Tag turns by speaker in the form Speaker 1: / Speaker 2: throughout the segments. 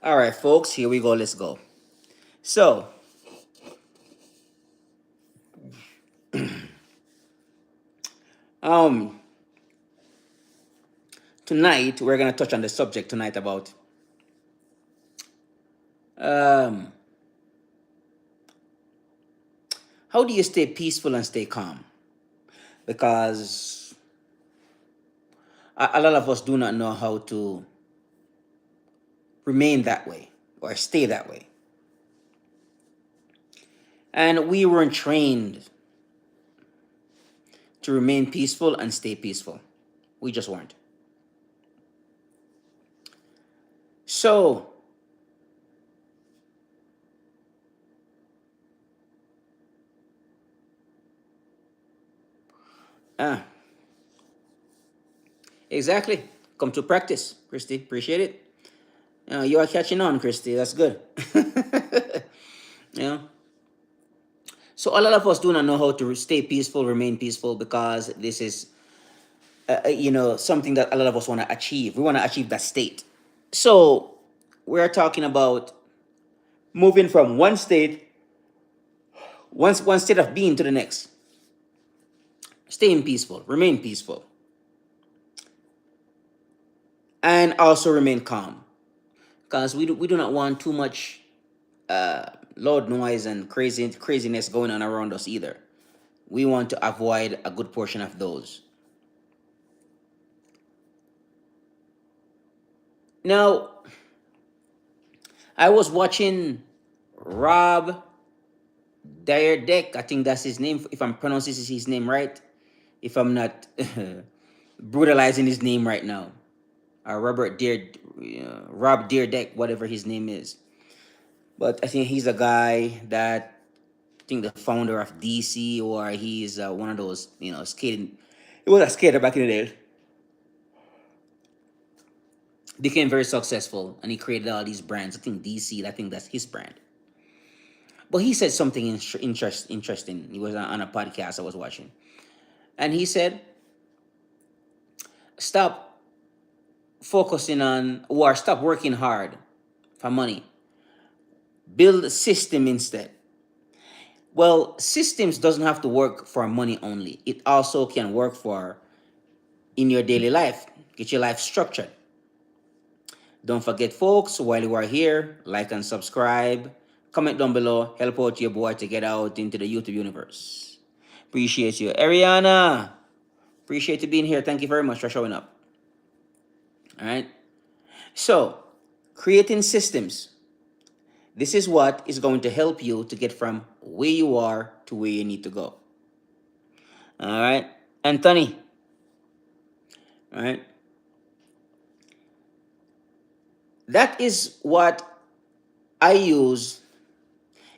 Speaker 1: All right, folks, here we go. Let's go. So, um, tonight we're gonna touch on the subject tonight about um, how do you stay peaceful and stay calm? Because a lot of us do not know how to remain that way or stay that way, and we weren't trained to remain peaceful and stay peaceful. We just weren't. So, uh, exactly. Come to practice, Christy. Appreciate it. You are catching on, Christy. That's good. you know. So a lot of us do not know how to stay peaceful, remain peaceful, because this is, something that a lot of us want to achieve. We want to achieve that state. So we're talking about moving from one state of being to the next. Staying peaceful, remain peaceful, and also remain calm, because we do not want too much loud noise and craziness going on around us either. We want to avoid a good portion of those. Now, I was watching Rob Dyrdek. I think that's his name, if I'm pronouncing his name right. If I'm not brutalizing his name right now. Rob Dyrdek, whatever his name is. But I think he's a guy that, I think, the founder of DC, or he's one of those, skating. He was a skater back in the day. Became very successful, and he created all these brands. I think DC, I think that's his brand. But he said something interesting. He was on a podcast I was watching. And he said, stop focusing on, or stop working hard for money. Build a system instead. Well, systems doesn't have to work for money only. It also can work for in your daily life. Get your life structured. Don't forget, folks, while you are here, like and subscribe. Comment down below. Help out your boy to get out into the YouTube universe. Appreciate you. Ariana, appreciate you being here. Thank you very much for showing up. All right. So, creating systems. This is what is going to help you to get from where you are to where you need to go. All right. Anthony. All right. That is what I use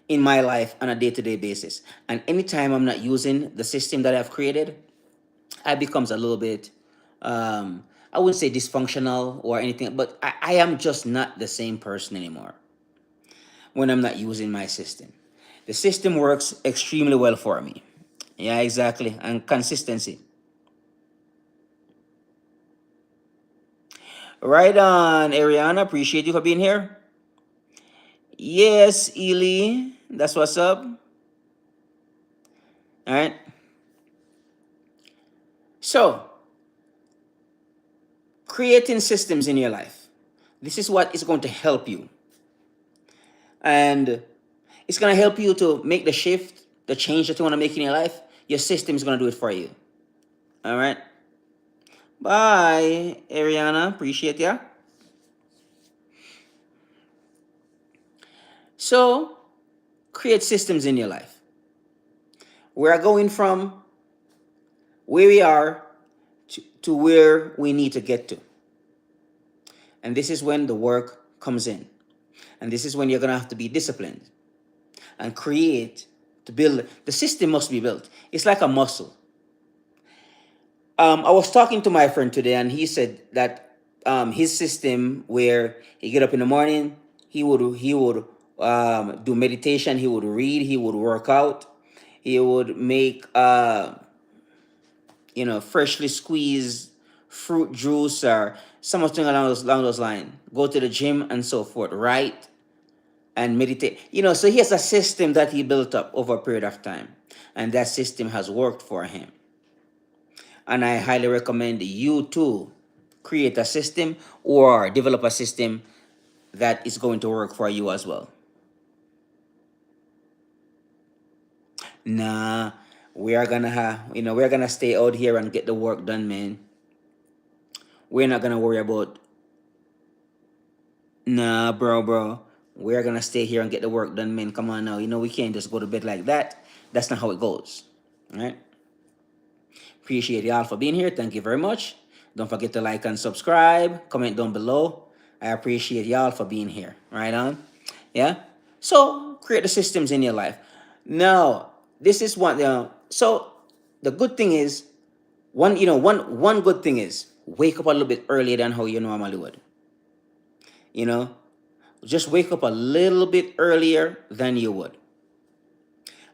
Speaker 1: in my life on a day-to-day basis. And anytime I'm not using the system that I've created, I becomes a little bit, I wouldn't say dysfunctional or anything, but I am just not the same person anymore when I'm not using my system. The system works extremely well for me. Yeah, exactly. And consistency. Right on, Ariana. Appreciate you for being here. Yes, Ely. That's what's up. All right. So, creating systems in your life. This is what is going to help you. And it's going to help you to make the shift, the change that you want to make in your life. Your system is going to do it for you. All right. Bye, Ariana. Appreciate ya. So, create systems in your life. We're going from where we are to where we need to get to. And this is when the work comes in. And this is when you're going to have to be disciplined and create to build. The system must be built. It's like a muscle. I was talking to my friend today, and he said that his system, where he get up in the morning, he would do meditation, he would read, he would work out, he would make freshly squeezed fruit juice or something along those lines. Go to the gym and so forth, right? And meditate. So he has a system that he built up over a period of time, and that system has worked for him. And I highly recommend you to create a system or develop a system that is going to work for you as well. Nah, we're gonna stay out here and get the work done, man. We're not gonna worry about. Nah, bro. We're gonna stay here and get the work done, man. Come on now. We can't just go to bed like that. That's not how it goes. All right. Appreciate y'all for being here. Thank you very much. Don't forget to like and subscribe. Comment down below. I appreciate y'all for being here. Right on. Yeah. So create the systems in your life. Now, this is one. So the good thing is, one good thing is wake up a little bit earlier than how you normally would. You know, just wake up a little bit earlier than you would.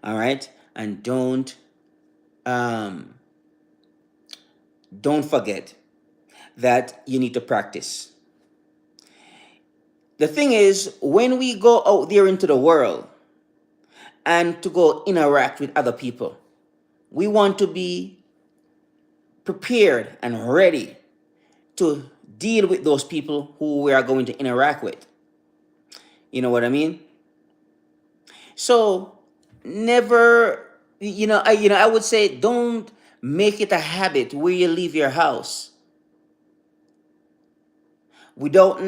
Speaker 1: All right, and don't forget that you need to practice. The thing is, when we go out there into the world and to go interact with other people, we want to be prepared and ready to deal with those people who we are going to interact with. You know what I mean? So never, I would say, don't make it a habit where you leave your house without,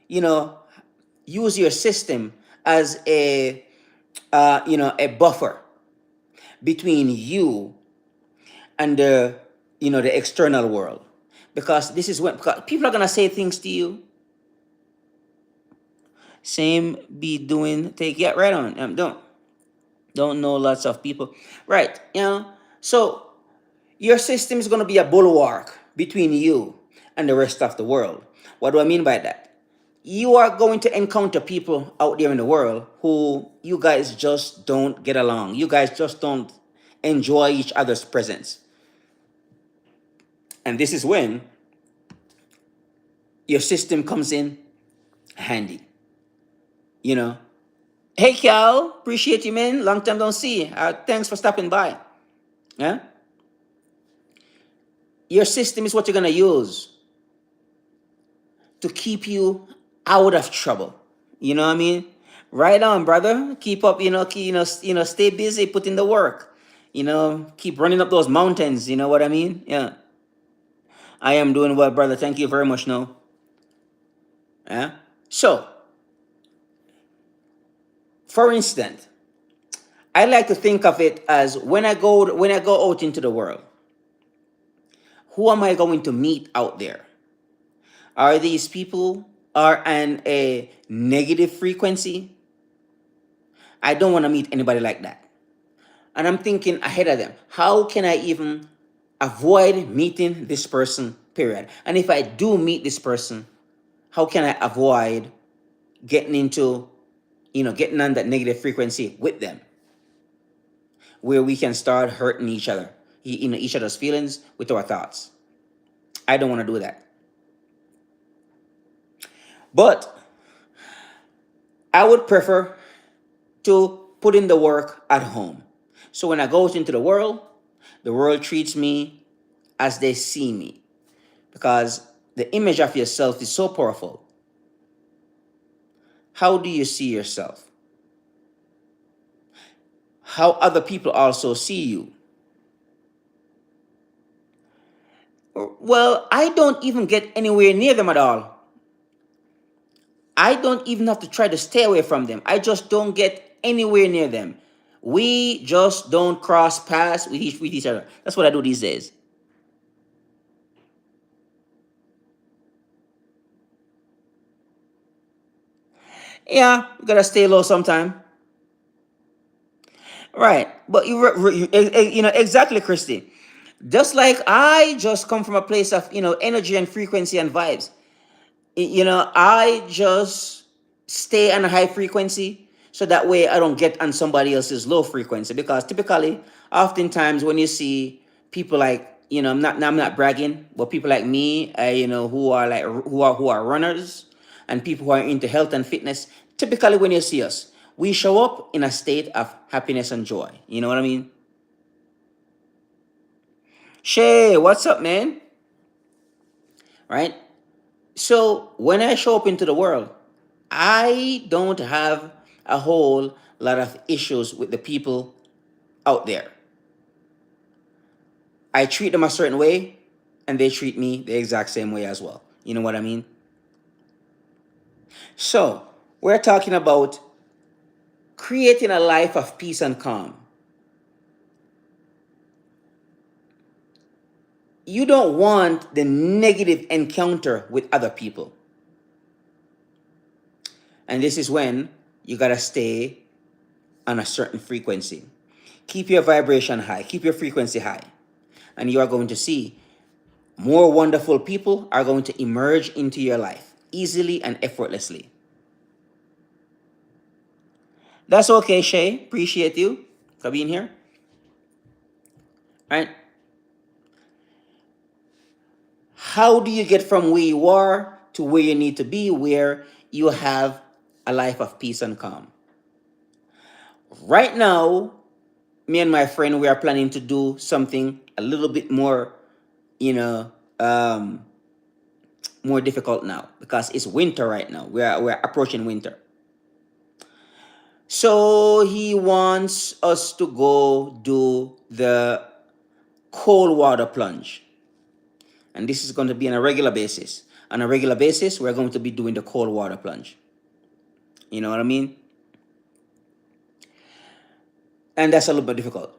Speaker 1: use your system as a buffer between you and the external world, because this is when, because people are gonna say things to you. Same be doing take, yeah, right on. Don't know lots of people, right? So your system is gonna be a bulwark between you and the rest of the world. What do I mean by that? You are going to encounter people out there in the world who you guys just don't get along. You guys just don't enjoy each other's presence. And this is when your system comes in handy. Hey, Cal, appreciate you, man. Long time don't see. Thanks for stopping by. Yeah? Your system is what you're going to use to keep you out of trouble. You know what I mean? Right on, brother. Keep up, stay busy, put in the work. Keep running up those mountains. You know what I mean? Yeah. I am doing well, brother. Thank you very much, no. Yeah. So, for instance, I like to think of it as when I go out into the world, who am I going to meet out there? Are these people are an a negative frequency? I don't want to meet anybody like that. And I'm thinking ahead of them. How can I even avoid meeting this person, period? And if I do meet this person, how can I avoid getting into, getting on that negative frequency with them, where we can start hurting each other, each other's feelings with our thoughts? I don't want to do that. But I would prefer to put in the work at home. So when I go out into the world treats me as they see me, because the image of yourself is so powerful. How do you see yourself? How other people also see you? Well, I don't even get anywhere near them at all. I don't even have to try to stay away from them. I just don't get anywhere near them. We just don't cross paths with each other. That's what I do these days. Yeah, you gotta stay low sometime. Right. But exactly, Christy. Just like I just come from a place of, energy and frequency and vibes. I just stay on a high frequency so that way I don't get on somebody else's low frequency. Because typically, oftentimes when you see people like I'm not bragging, but people like me, who are runners, and people who are into health and fitness. Typically, when you see us, we show up in a state of happiness and joy. You know what I mean? Shay, what's up, man? Right? So when I show up into the world, I don't have a whole lot of issues with the people out there. I treat them a certain way, and they treat me the exact same way as well. You know what I mean? So, we're talking about creating a life of peace and calm. You don't want the negative encounter with other people. And this is when you gotta stay on a certain frequency. Keep your vibration high, keep your frequency high. And you are going to see more wonderful people are going to emerge into your life easily and effortlessly. That's okay, Shay. Appreciate you for being here. All right. How do you get from where you are to where you need to be, where you have a life of peace and calm? Right now, me and my friend, we are planning to do something a little bit more, you know, um, more difficult now because it's winter right now. We're approaching winter. So he wants us to go do the cold water plunge. And this is going to be on a regular basis. On a regular basis, we're going to be doing the cold water plunge. You know what I mean? And that's a little bit difficult.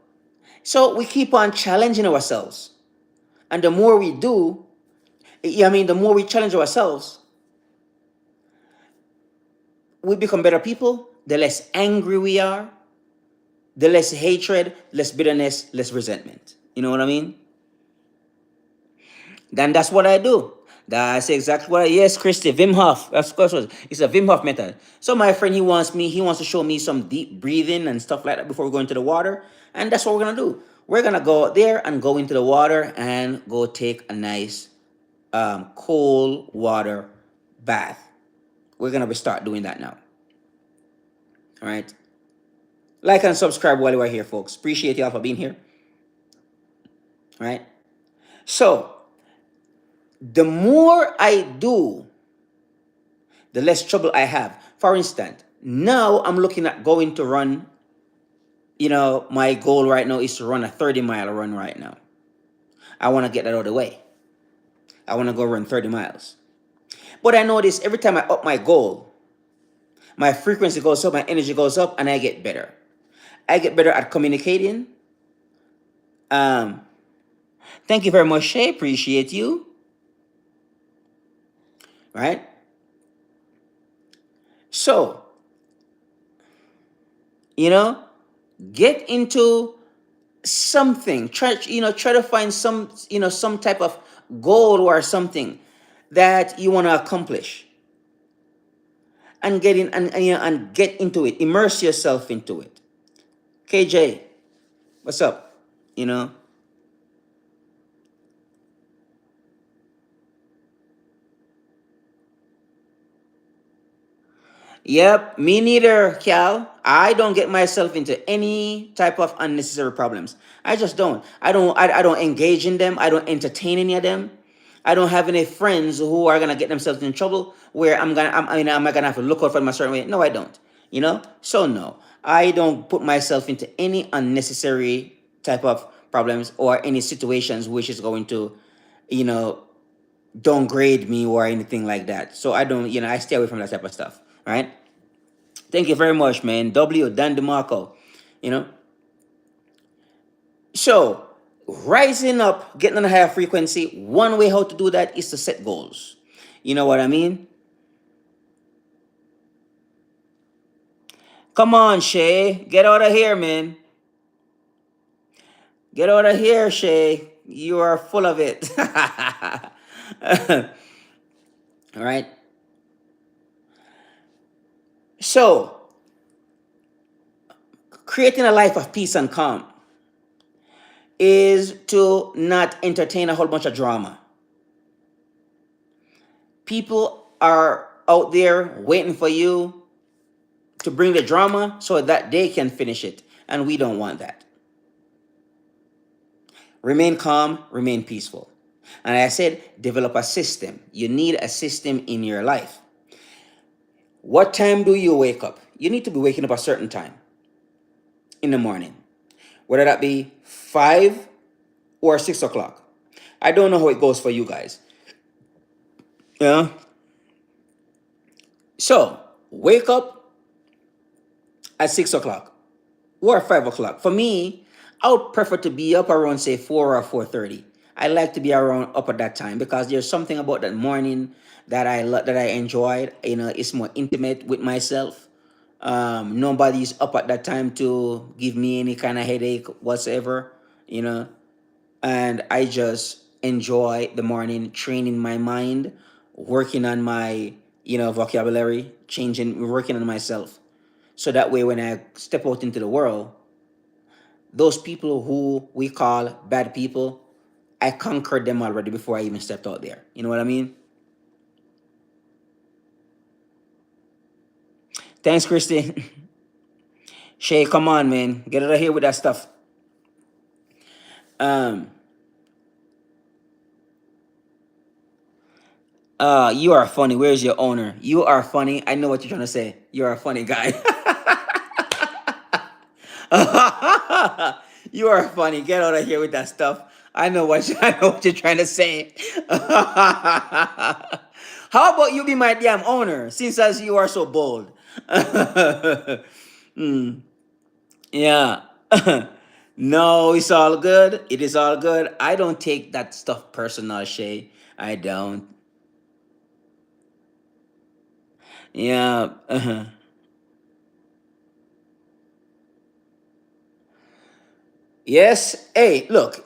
Speaker 1: So we keep on challenging ourselves. And the more we do, the more we challenge ourselves, we become better people. The less angry we are, the less hatred, less bitterness, less resentment. You know what I mean? Then that's what I do. That's exactly what yes, Christy, Wim Hof. Of course, it's a Wim Hof method. So my friend, he wants to show me some deep breathing and stuff like that before we go into the water. And that's what we're gonna do. We're gonna go out there and go into the water and go take a nice cold water bath. We're gonna start doing that now. All right. Like and subscribe while you are here, folks. Appreciate y'all for being here. All right. So the more I do, the less trouble I have. For instance, now I'm looking at going to run. My goal right now is to run a 30-mile run right now. I want to get that out of the way. I want to go run 30 miles. But I notice every time I up my goal, my frequency goes up, my energy goes up, and I get better. I get better at communicating. Um, Thank you very much, Shay. Appreciate you. Right? So, you know, get into something. Try to find some type of goal or something that you want to accomplish. And get in and get into it. Immerse yourself into it. KJ, what's up? You know? Yep, me neither, Cal. I don't get myself into any type of unnecessary problems. I just don't. I don't engage in them. I don't entertain any of them. I don't have any friends who are gonna get themselves in trouble where am I gonna have to look out for them a certain way? No, I don't. So no. I don't put myself into any unnecessary type of problems or any situations which is going to, you know, downgrade me or anything like that. So I don't, I stay away from that type of stuff. Right? Thank you very much, man. W. Dan DeMarco. You know? So, rising up, getting on a higher frequency, one way how to do that is to set goals. You know what I mean? Come on, Shay. Get out of here, man. Get out of here, Shay. You are full of it. All right. So, creating a life of peace and calm. is to not entertain a whole bunch of drama. People are out there waiting for you to bring the drama so that they can finish it. And we don't want that. Remain calm, remain peaceful. And I said, develop a system. You need a system in your life. What time do you wake up? You need to be waking up a certain time in the morning, whether that be 5 or 6 o'clock. I don't know how it goes for you guys. Yeah. So wake up at 6 o'clock or 5 o'clock. For me, I would prefer to be up around say 4 or 4:30. I like to be around up at that time because there's something about that morning that that I enjoyed. It's more intimate with myself. Nobody's up at that time to give me any kind of headache whatsoever. You know, and I just enjoy the morning, training my mind, working on my vocabulary, working on myself, so that way when I step out into the world, those people who we call bad people, I conquered them already before I even stepped out there. You know what I mean? Thanks, Christy. Shay, come on, man, get out of here with that stuff. Um, you are funny. Where's your owner? You are funny. I know what you're trying to say. You are a funny guy. You are funny. Get out of here with that stuff. I know what you're trying to say. How about you be my damn owner, since as you are so bold? Hmm, yeah. No, it's all good. It is all good. I don't take that stuff personal, Shay. I don't. Yeah. Yes. Hey, look,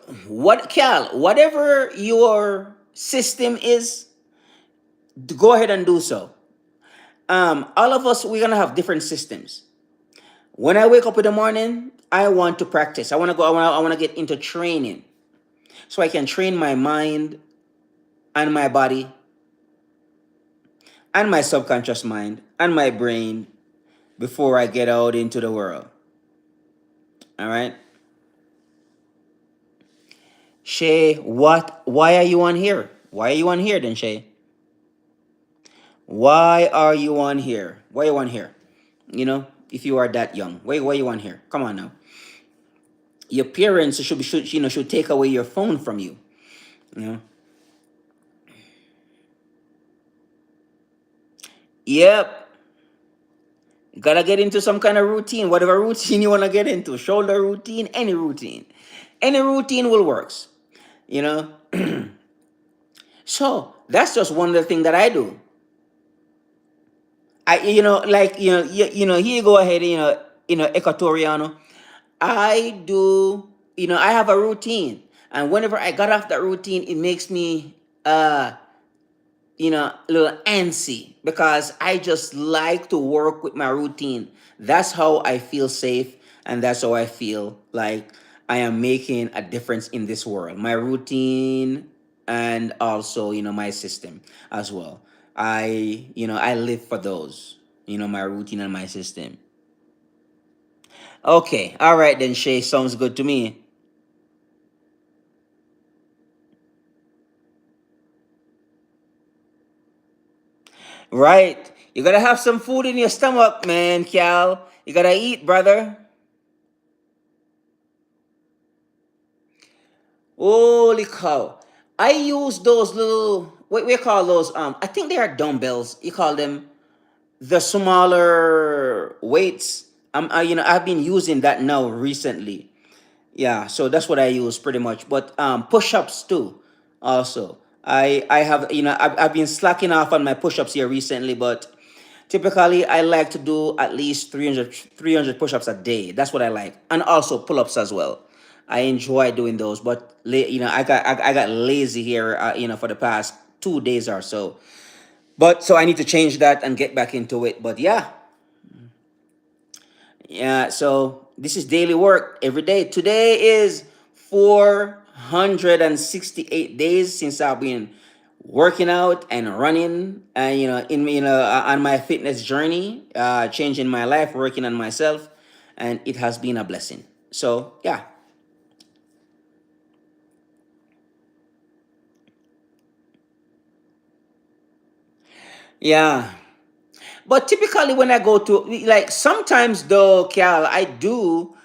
Speaker 1: Cal, whatever your system is, go ahead and do so. All of us, we're gonna have different systems. When I wake up in the morning, I want to practice. I want to go. I want to get into training, so I can train my mind and my body and my subconscious mind and my brain before I get out into the world. All right, Shay. What? Why are you on here? Why are you on here then, Shay? Why are you on here? Why are you on here? If you are that young, why you on here? Come on now. Your parents should take away your phone from you. You know. Yep. You gotta get into some kind of routine, whatever routine you wanna get into. Shoulder routine, any routine. Any routine will works. You know? So that's just one of the things that I do. Here you go ahead, Equatoriano. I do, I have a routine. And whenever I got off that routine, it makes me a little antsy because I just like to work with my routine. That's how I feel safe, and that's how I feel like I am making a difference in this world. My routine and also, my system as well. I live for those, my routine and my system. Okay, all right then, Shay. Sounds good to me. Right. You gotta have some food in your stomach, man, Cal. You gotta eat, brother. Holy cow. I use those little, what we call those, I think they are dumbbells. You call them the smaller weights. I've been using that now recently. Yeah, so that's what I use pretty much. But push-ups too, also. I have, I've been slacking off on my push-ups here recently, but typically I like to do at least 300 push-ups a day. That's what I like. And also pull-ups as well. I enjoy doing those, but I got lazy here, for the past 2 days or so. But so I need to change that and get back into it. But yeah, yeah. So this is daily work every day. Today is 468 days since I've been working out and running, and on my fitness journey, changing my life, working on myself, and it has been a blessing. So yeah. Yeah. But typically when I go to, like, sometimes though, Cal, I do,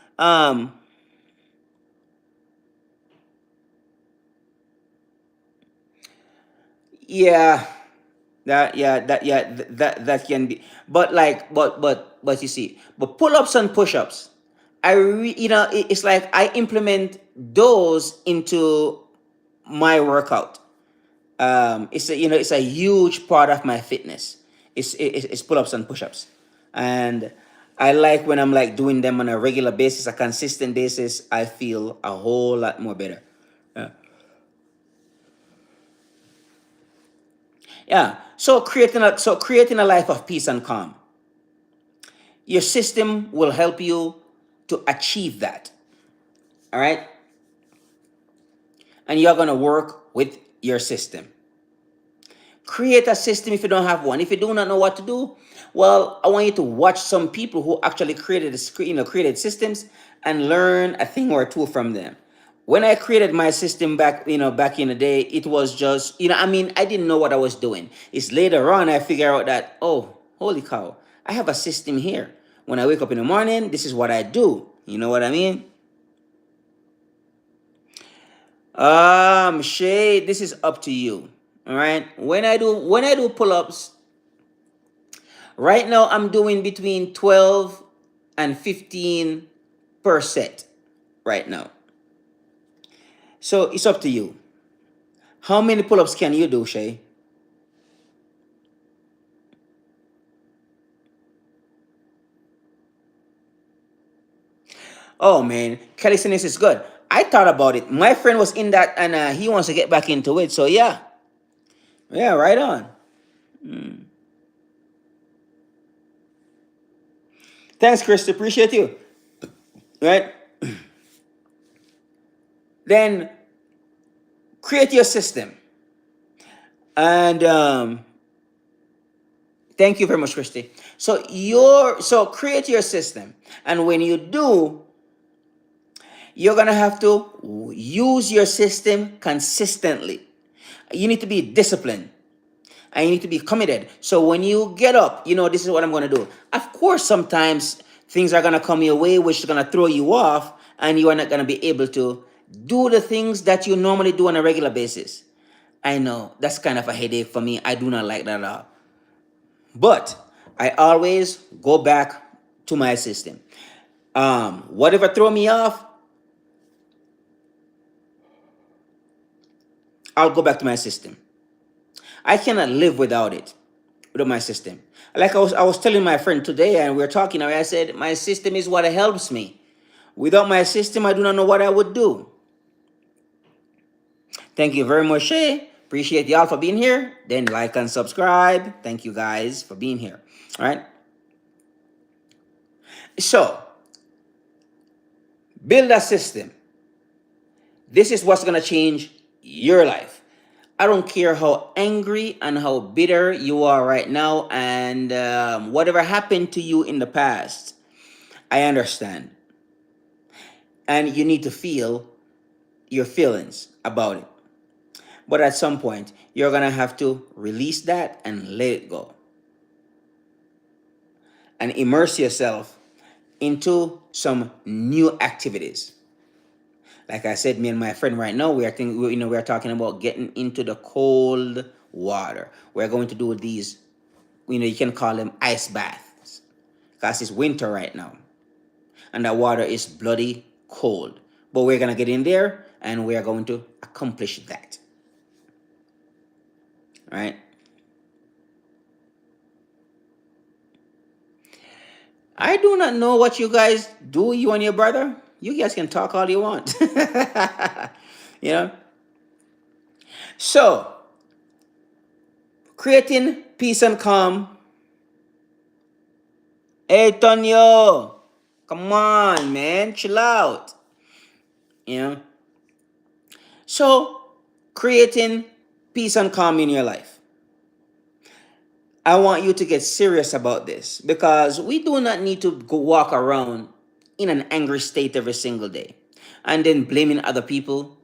Speaker 1: yeah, that can be, but like, but you see, but pull-ups and push-ups, it's like I implement those into my workout. It's a, it's a huge part of my fitness. It's pull-ups and push-ups, and I like when I'm like doing them on a regular basis, a consistent basis. I feel a whole lot more better. Yeah. Yeah. So creating a life of peace and calm. Your system will help you to achieve that. All right, and you're gonna work with your system. Create a system if you don't have one. If you do not know what to do, well, I want you to watch some people who actually created systems, and learn a thing or two from them. When I created my system back in the day, it was just, I mean, I didn't know what I was doing. It's later on I figure out that, oh, holy cow, I have a system here. When I wake up in the morning, this is what I do. You know what I mean? Shay, this is up to you. All right. When I do pull-ups, right now I'm doing between 12 and 15% right now. So it's up to you. How many pull-ups can you do, Shay? Oh man, calisthenics is good. I thought about it. My friend was in that, and he wants to get back into it. So yeah, yeah, right on. Thanks, Chris. Appreciate you. Right. Then create your system, and thank you very much, Christy. So create your system, and when you do, you're gonna have to use your system consistently. You need to be disciplined, and you need to be committed. So when you get up, this is what I'm gonna do. Of course, sometimes things are gonna come your way, which is gonna throw you off, and you are not gonna be able to do the things that you normally do on a regular basis. I know that's kind of a headache for me. I do not like that at all. But I always go back to my system. Whatever throw me off, I'll go back to my system. I cannot live without it, without my system. Like I was telling my friend today, and we were talking. I said my system is what helps me. Without my system, I do not know what I would do. Thank you very much, Shay. Appreciate y'all for being here. Then like and subscribe. Thank you guys for being here. All right. So build a system. This is what's gonna change your life. I don't care how angry and how bitter you are right now, and whatever happened to you in the past. I understand, and you need to feel your feelings about it. But at some point, you're gonna have to release that and let it go, and immerse yourself into some new activities. Like I said, me and my friend right now, we are talking about getting into the cold water. We're going to do these, you can call them ice baths, because it's winter right now, and the water is bloody cold. But we're gonna get in there, and we are going to accomplish that. Right? I do not know what you guys do, you and your brother. You guys can talk all you want. you know? So, creating peace and calm. Hey, Tonyo, come on, man, chill out. You know? So, creating peace and calm in your life. I want you to get serious about this because we do not need to go walk around in an angry state every single day and then blaming other people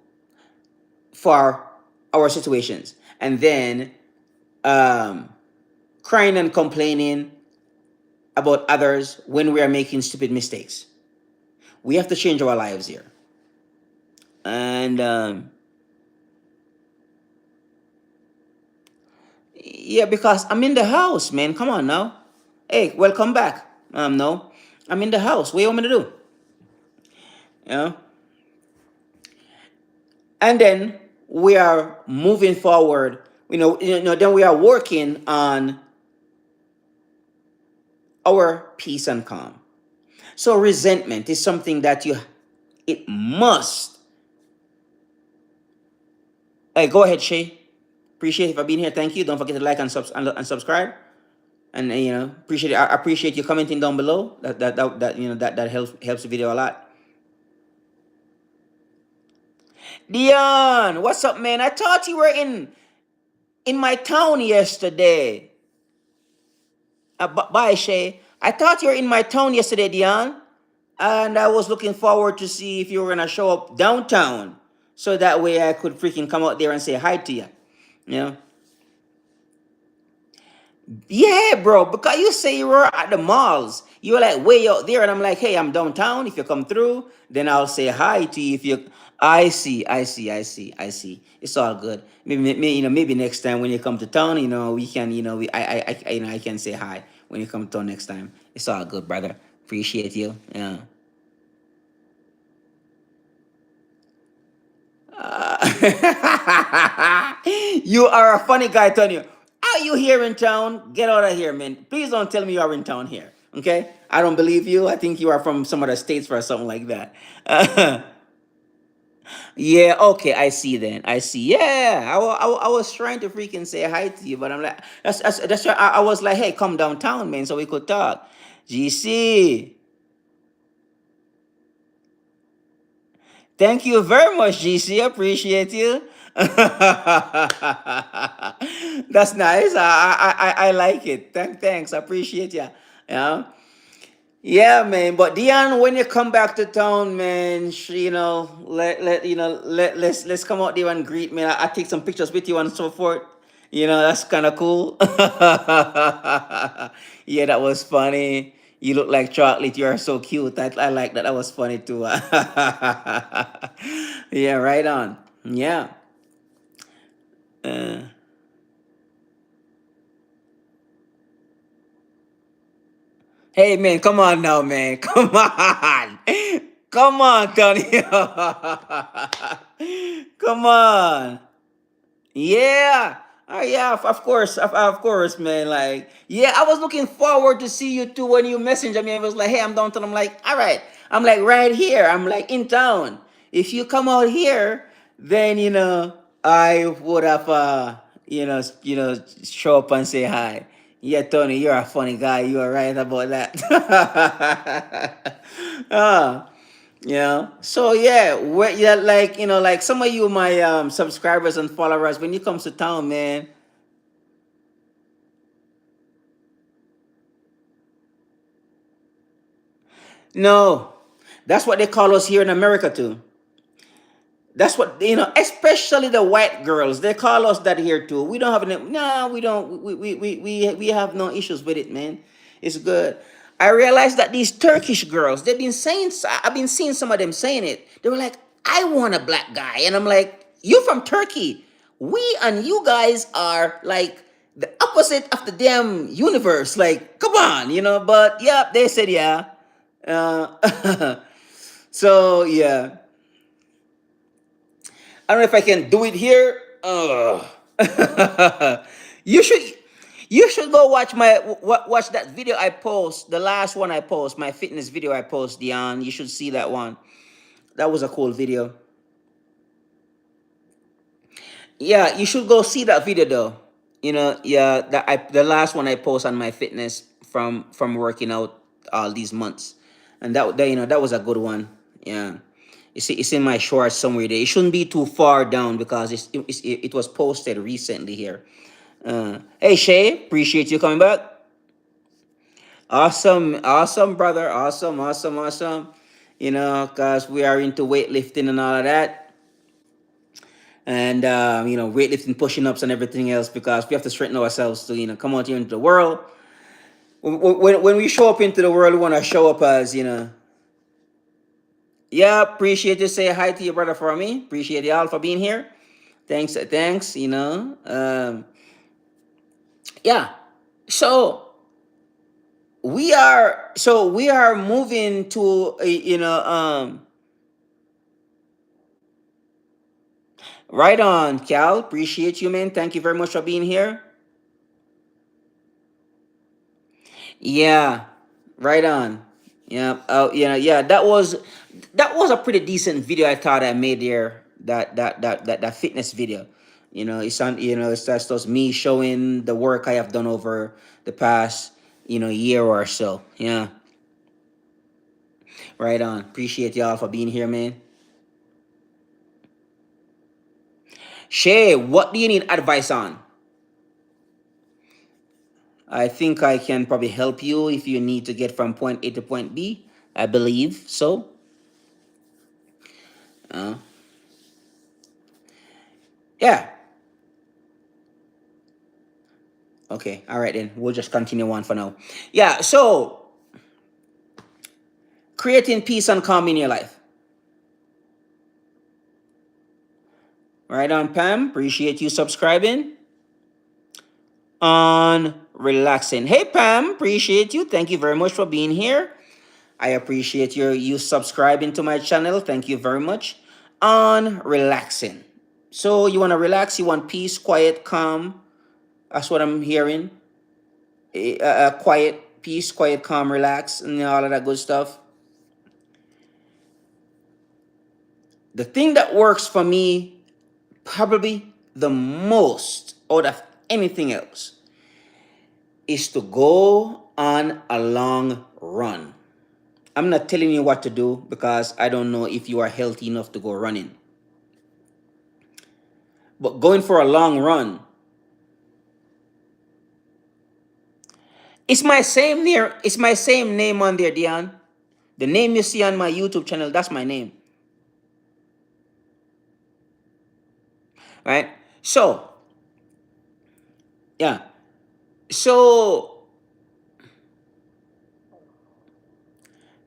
Speaker 1: for our situations and then um, crying and complaining about others when we are making stupid mistakes. We have to change our lives here. And yeah, because I'm in the house, man. Come on now. Hey, welcome back. No, I'm in the house. What you want me to do? You know? And then we are moving forward. Then we are working on our peace and calm. So resentment is something that it must. Hey, go ahead, Shay. Appreciate it for being here. Thank you. Don't forget to like and subscribe. And appreciate it. I appreciate you commenting down below. That helps the video a lot. Dion, what's up, man? I thought you were in my town yesterday. Bye, Shay. I thought you were in my town yesterday, Dion, and I was looking forward to see if you were gonna show up downtown, so that way I could freaking come out there and say hi to you. You know? Yeah, bro. Because you say you were at the malls, you were like way out there, and I'm like, hey, I'm downtown. If you come through, then I'll say hi to you. If you, I see, I see, I see, I see. It's all good. Maybe next time when you come to town, we can, I can say hi when you come to town next time. It's all good, brother. Appreciate you. Yeah. You are a funny guy, Tony. Are you here in town? Get out of here, man. Please don't tell me you are in town here. Okay? I don't believe you. I think you are from some other states or something like that. Yeah, okay, I see then. I see. Yeah, I was trying to freaking say hi to you, but I'm like, that's why I was like, hey, come downtown, man, so we could talk. GC. Thank you very much, GC. Appreciate you. That's nice. I like it. Thanks. I appreciate you. Yeah. Yeah, man. But Dion, when you come back to town, man, let's come out there and greet me. I take some pictures with you and so forth. That's kind of cool. Yeah, that was funny. You look like chocolate. You are so cute. I like that. That was funny too. Yeah, right on. Yeah. Uh, hey, man, come on now, man. Come on. Come on, Tony. Come on. Yeah. Yeah, of course, man. Like, yeah, I was looking forward to see you too when you messaged me. I was like, hey, I'm downtown. I'm like, all right. I'm like, right here. I'm like, in town. If you come out here, then, I would have, show up and say hi. Yeah, Tony, you're a funny guy. You are right about that. uh, so yeah, yeah, like like some of you, my subscribers and followers, when you come to town, man. No, that's what they call us here in America too. That's what especially the white girls. They call us that here too. We don't have any. No, we don't. We have no issues with it, man. It's good. I realized that these Turkish girls, they've been saying. I've been seeing some of them saying it. They were like, "I want a black guy," and I'm like, "You from Turkey? We and you guys are like the opposite of the damn universe. Like, come on, But yeah, they said yeah. Uh, so yeah. I don't know if I can do it here. you should you should go watch watch that video I post, the last one I post, my fitness video I post, Dion. You should see that one. That was a cool video. Yeah, you should go see that video though. Yeah, the last one I post on my fitness from working out all these months, and that was a good one. Yeah, it's in my shorts somewhere there. It shouldn't be too far down because it was posted recently here. Hey Shay, appreciate you coming back. Awesome, awesome, brother. Awesome, awesome, awesome. You know, because we are into weightlifting and all of that. And, weightlifting, pushing ups, and everything else because we have to strengthen ourselves to, come out here into the world. When we show up into the world, we want to show up as, yeah, appreciate you. Say hi to your brother for me. Appreciate y'all for being here. Thanks, thanks, yeah. So we are moving to right on, Cal. Appreciate you, man. Thank you very much for being here. Yeah, right on. Yeah. Oh, yeah. That was a pretty decent video I thought I made there. That fitness video. It's on. It's just me showing the work I have done over the past year or so. Yeah. Right on. Appreciate y'all for being here, man. Shay, what do you need advice on? I think I can probably help you if you need to get from point A to point B. I believe so. Uh, yeah. Okay. All right then. We'll just continue on for now. Yeah. So creating peace and calm in your life. Right on, Pam. Appreciate you subscribing. On relaxing. Hey, Pam. Appreciate you. Thank you very much for being here. I appreciate you subscribing to my channel. Thank you very much. On relaxing. So you want to relax, you want peace, quiet, calm. That's what I'm hearing. Quiet, peace, quiet, calm, relax, and all of that good stuff. The thing that works for me probably the most out of anything else is to go on a long run. I'm not telling you what to do because I don't know if you are healthy enough to go running. But going for a long run, it's my same name on there, Dion. The name you see on my YouTube channel, that's my name. Right? So, yeah. So,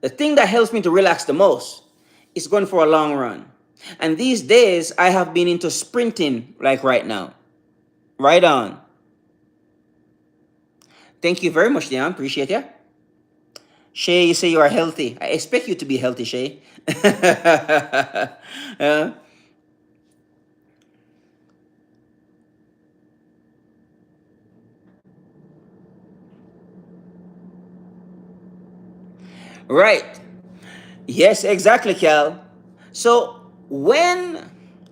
Speaker 1: the thing that helps me to relax the most is going for a long run. And these days, I have been into sprinting like right now. Right on. Thank you very much, Dion. Appreciate you. Shay, you say you are healthy. I expect you to be healthy, Shay. Uh, right. Yes, exactly, Cal. So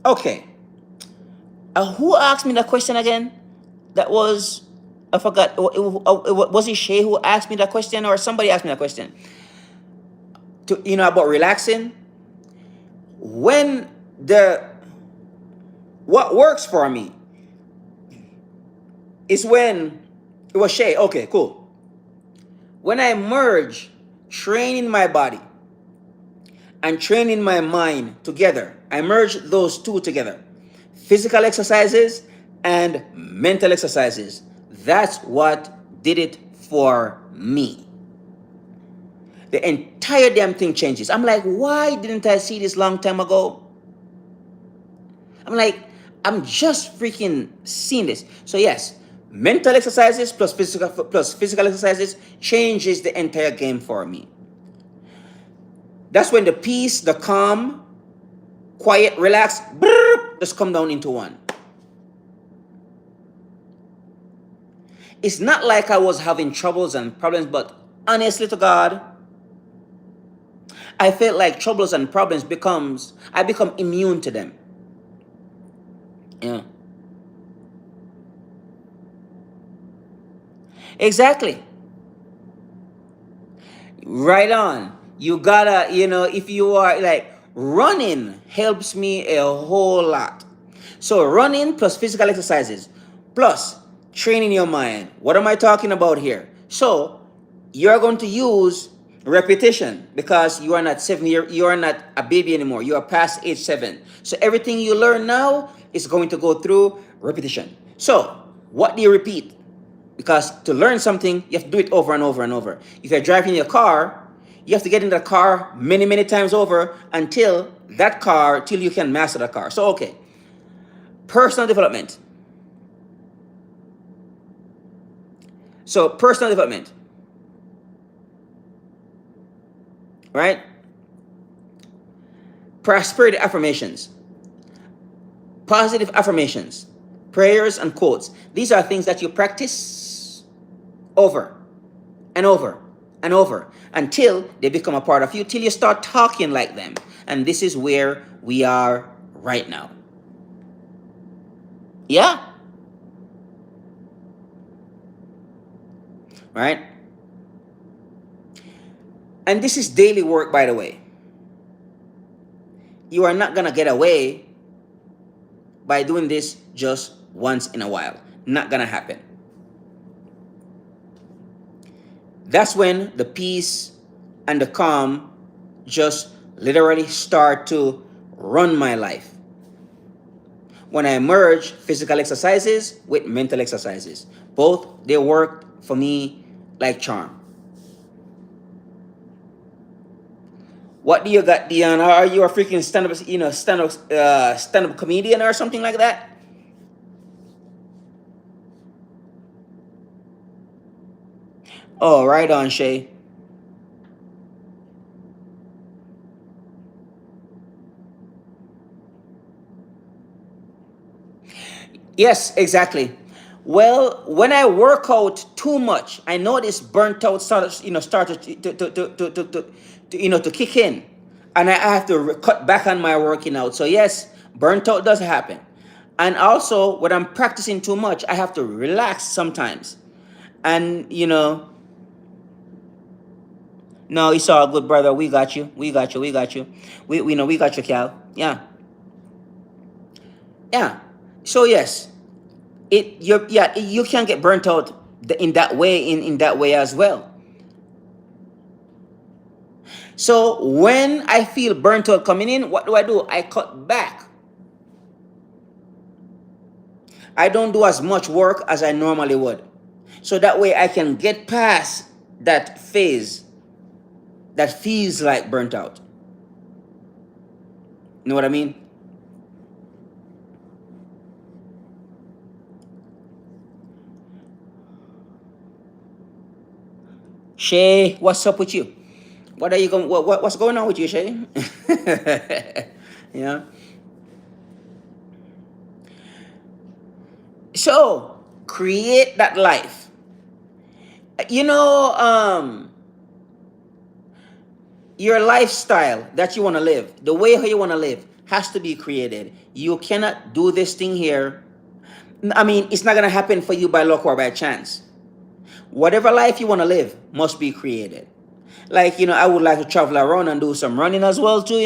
Speaker 1: okay, who asked me that question again? That was, I forgot. Was it Shay who asked me that question, or somebody asked me that question? About relaxing. When the what works for me is when it was Shay. Okay, cool. When I merge training my body and training my mind together, I merge those two together. Physical exercises and mental exercises. That's what did it for me. The entire damn thing changes. I'm like, why didn't I see this long time ago? I'm like, I'm just freaking seeing this. So yes, mental exercises plus physical exercises changes the entire game for me. That's when the peace, the calm, quiet, relax, just come down into one. It's not like I was having troubles and problems, but honestly to God, I felt like troubles and problems I become immune to them. Yeah. Exactly. Right on. You gotta, if you are like, Running helps me a whole lot. So running plus physical exercises plus training your mind. What am I talking about here? So you're going to use repetition because you are not a baby anymore. You are past age 7. So everything you learn now is going to go through repetition. So what do you repeat? Because to learn something, you have to do it over and over and over. If you're driving your car, you have to get in the car many, many times over till you can master the car. So, okay, personal development. So, personal development, right? Prosperity affirmations, positive affirmations, prayers, and quotes. These are things that you practice over and over and over until they become a part of you, till you start talking like them. And this is where we are right now. Yeah. Right? And this is daily work, by the way. You are not going to get away by doing this just once in a while. Not going to happen. That's when the peace and the calm just literally start to run my life. When I merge physical exercises with mental exercises, both they work for me like charm. What do you got, Dion? Are you a freaking stand-up comedian or something like that? Oh, right on, Shay. Yes, exactly. Well, when I work out too much, I notice burnt out started to kick in, and I have to cut back on my working out. So yes, burnt out does happen, and also when I'm practicing too much, I have to relax sometimes, and no, it's all good, brother. We got you. We got you. We got you. We know we got you, Cal. Yeah, yeah. So yes, you can get burnt out in that way in that way as well. So when I feel burnt out coming in, what do? I cut back. I don't do as much work as I normally would. So that way I can get past that phase that feels like burnt out. You know what I mean? Shay, what's up with you? What are you going? What's going on with you, Shay? Yeah. So create that life. You know, your lifestyle that you want to live, the way how you want to live, has to be created. You cannot do this thing here. I mean, it's not gonna happen for you by luck or by chance. Whatever life you want to live must be created. Like, I would like to travel around and do some running as well too.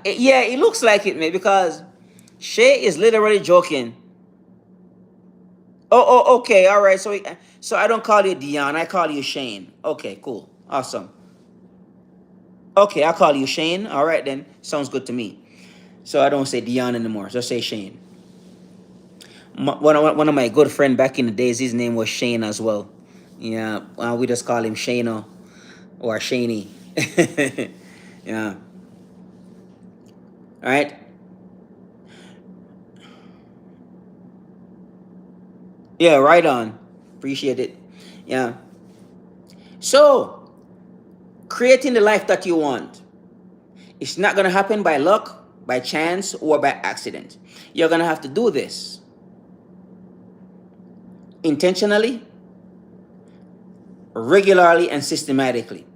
Speaker 1: Yeah, it looks like it, man, because Shay is literally joking. Oh, okay, all right. So I don't call you Dion, I call you Shane. Okay, cool, awesome. Okay, I'll call you Shane. All right then, sounds good to me. So I don't say Dion anymore. Just say Shane. One of my good friend back in the days, his name was Shane as well. Yeah, we just call him Shano or Shaney. Yeah. All right. Yeah, right on. Appreciate it. Yeah. So, creating the life that you want. It's not going to happen by luck, by chance, or by accident. You're going to have to do this intentionally, regularly, and systematically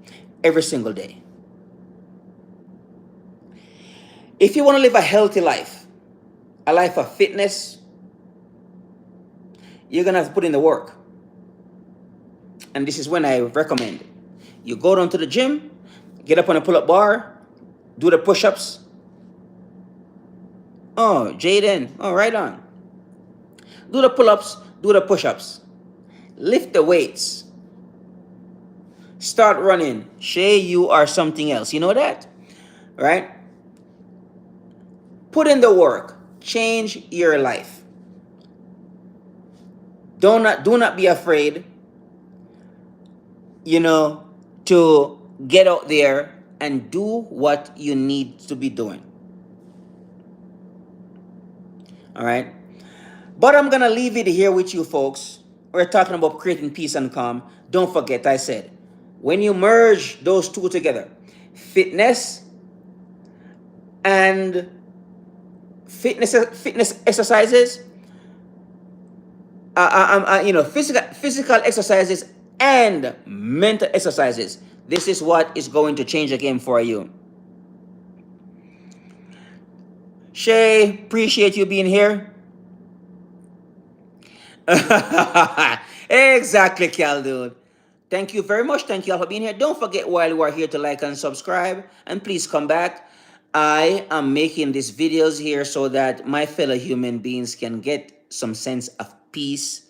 Speaker 1: every single day. If you want to live a healthy life, a life of fitness, you're going to have to put in the work. And this is when I recommend You go down to the gym, get up on a pull-up bar, do the push-ups. Oh, Jaden. Oh, right on. Do the pull-ups, do the push-ups. Lift the weights. Start running. Shay, you are something else. You know that? Right? Put in the work. Change your life. Do not be afraid, you know, to get out there and do what you need to be doing. All right? But I'm going to leave it here with you folks. We're talking about creating peace and calm. Don't forget, I said, when you merge those two together, fitness and fitness exercises, physical exercises and mental exercises. This is what is going to change the game for you. Shay, appreciate you being here. Exactly, Cal, dude. Thank you very much. Thank you all for being here. Don't forget while you are here to like and subscribe. And please come back. I am making these videos here so that my fellow human beings can get some sense of peace.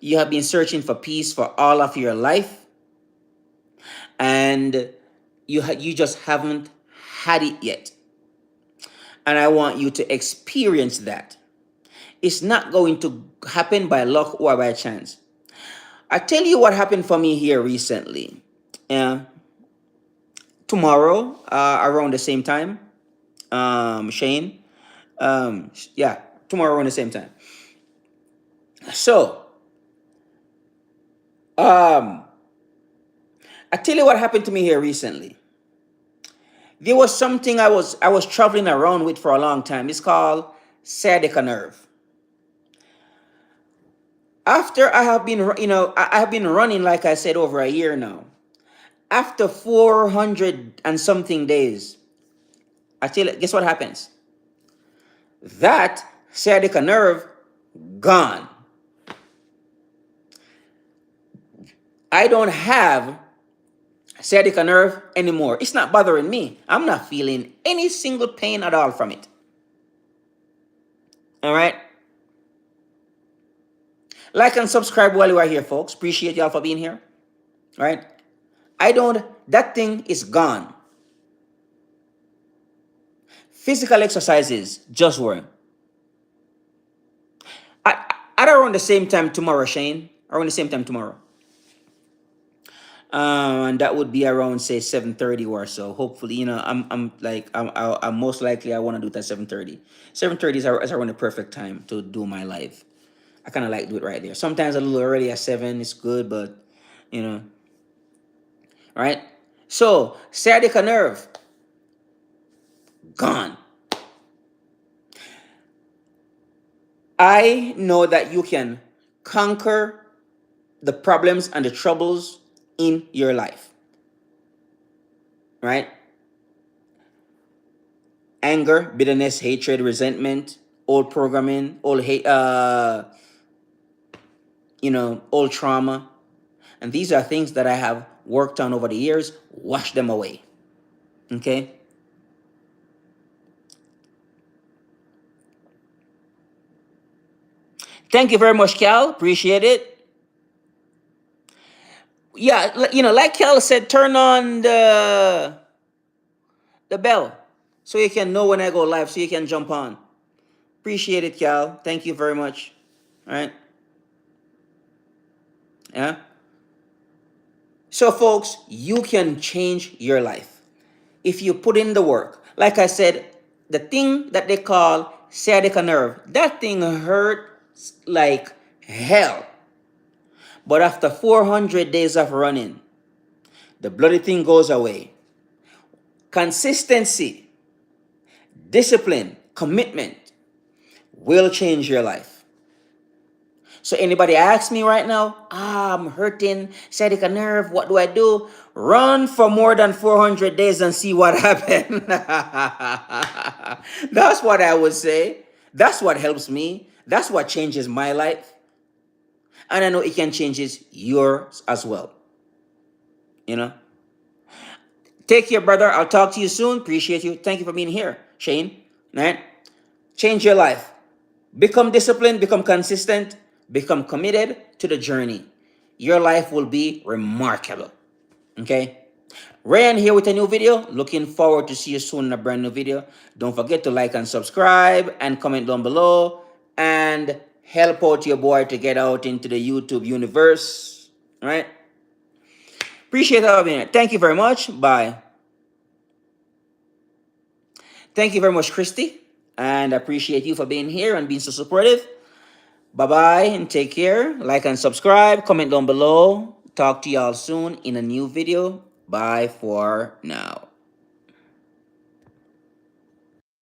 Speaker 1: You have been searching for peace for all of your life. And you just haven't had it yet. And I want you to experience that. It's not going to happen by luck or by chance. I tell you what happened for me here recently. Tomorrow, around the same time, Shane. Yeah, tomorrow around the same time. So, I tell you what happened to me here recently. There was something I was traveling around with for a long time. It's called sciatica nerve. After I have been, I have been running, like I said, over a year now. After 400 and something days, I tell you, guess what happens? That sciatica nerve gone. I don't have sciatica nerve anymore. It's not bothering me. I'm not feeling any single pain at all from it. All right? Like and subscribe while you are here, folks. Appreciate y'all for being here. All right? That thing is gone. Physical exercises just were. At around the same time tomorrow, Shane. Around the same time tomorrow. And that would be around say 7:30 or so. Hopefully, I'm most likely I want to do it at 7:30. 7:30 is around the perfect time to do my live. I kind of like do it right there. Sometimes a little early at 7 is good, but you know, right? So sciatica nerve gone. I know that you can conquer the problems and the troubles in your life, right? Anger, bitterness, hatred, resentment, old programming, old hate, old trauma. And these are things that I have worked on over the years. Wash them away. Okay? Thank you very much, Cal. Appreciate it. Yeah, like Cal said, turn on the bell so you can know when I go live, so you can jump on. Appreciate it, Cal. Thank you very much. All right. Yeah. So, folks, you can change your life if you put in the work. Like I said, the thing that they call sciatica nerve, that thing hurts like hell. But after 400 days of running, the bloody thing goes away. Consistency, discipline, commitment will change your life. So anybody asks me right now, I'm hurting sciatica nerve, what do I do? Run for more than 400 days and see what happens. That's what I would say. That's what helps me. That's what changes my life. And I know it can change yours as well. You know? Take care, brother. I'll talk to you soon. Appreciate you. Thank you for being here, Shane. Right? Change your life. Become disciplined, become consistent, become committed to the journey. Your life will be remarkable. Okay? Ryan here with a new video. Looking forward to see you soon in a brand new video. Don't forget to like and subscribe and comment down below and help out your boy to get out into the YouTube universe. Right? Appreciate having it. Thank you very much. Bye. Thank you very much, Christy. And I appreciate you for being here and being so supportive. Bye bye and take care. Like and subscribe. Comment down below. Talk to y'all soon in a new video. Bye for now.